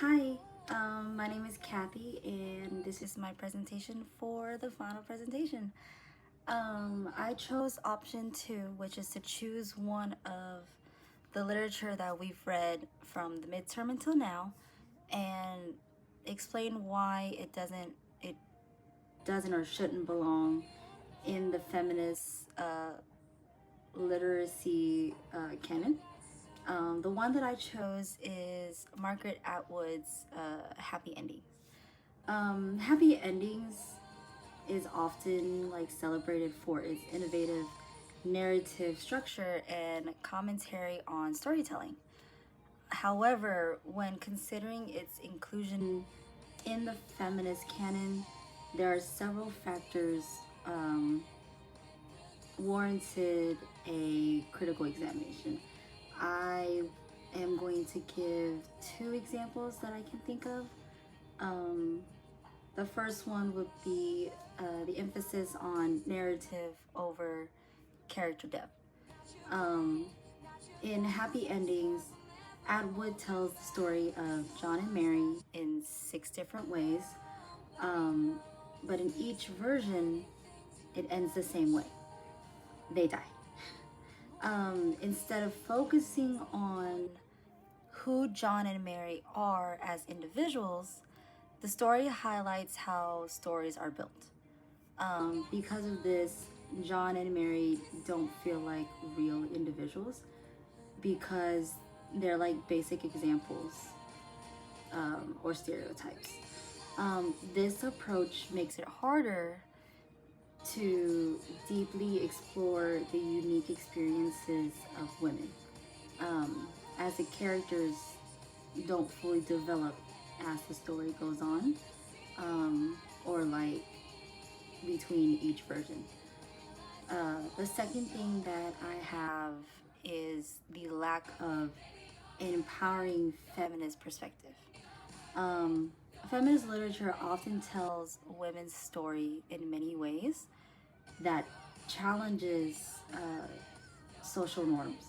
Hi, my name is Kathy, and this is my presentation for the final presentation. I chose option 2, which is to choose one of the literature that we've read from the midterm until now, and explain why it doesn't or shouldn't belong in the feminist literacy canon. The one that I chose is Margaret Atwood's Happy Endings. Happy Endings is often celebrated for its innovative narrative structure and commentary on storytelling. However, when considering its inclusion in the feminist canon, there are several factors warranted a critical examination. I am going to give 2 examples that I can think of. The first one would be the emphasis on narrative over character depth. In Happy Endings, Atwood tells the story of John and Mary in 6 different ways, but in each version, it ends the same way. They die. Instead of focusing on who John and Mary are as individuals, the story highlights how stories are built. Because of this, John and Mary don't feel like real individuals because they're like basic examples or stereotypes. This approach makes it harder to deeply explore the unique experiences of women, as the characters don't fully develop as the story goes on, or between each version. The second thing that I have is the lack of an empowering feminist perspective. Feminist literature often tells women's story in many ways that challenges social norms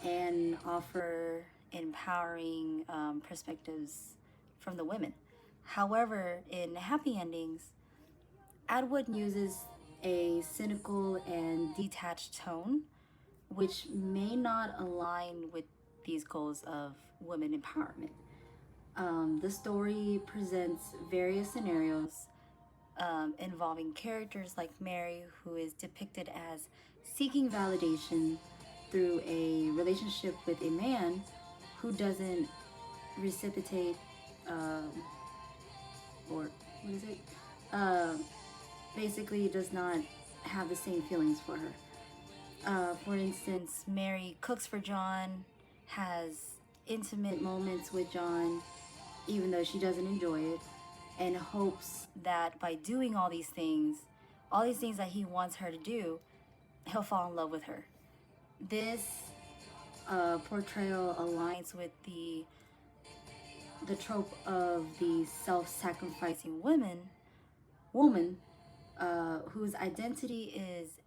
and offer empowering perspectives from the women. However, in Happy Endings, Atwood uses a cynical and detached tone, which may not align with these goals of women empowerment. The story presents various scenarios involving characters like Mary, who is depicted as seeking validation through a relationship with a man who doesn't reciprocate, or what is it? Basically, does not have the same feelings for her. For instance, Mary cooks for John, has intimate moments with John, even though she doesn't enjoy it, and hopes that by doing all these things that he wants her to do, he'll fall in love with her. This portrayal aligns with the trope of the self-sacrificing woman whose identity is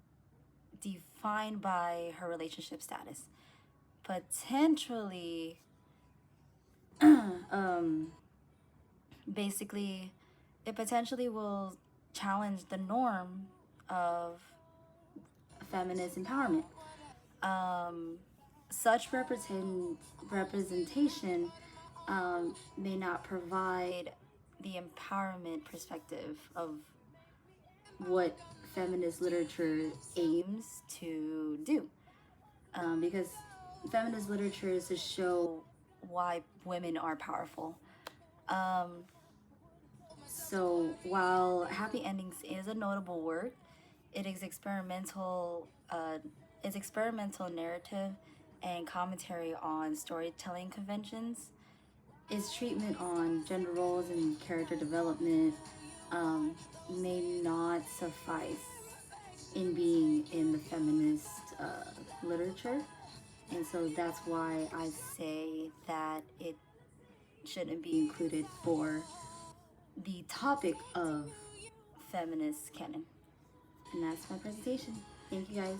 defined by her relationship status. Potentially, basically, it potentially will challenge the norm of feminist empowerment. Such representation may not provide the empowerment perspective of what feminist literature aims to do. Because feminist literature is to show why women are powerful. So while Happy Endings is a notable work, it is experimental narrative and commentary on storytelling conventions. Its treatment on gender roles and character development may not suffice in being in the feminist literature. And so that's why I say that it shouldn't be included for the topic of feminist canon. And that's my presentation. Thank you guys.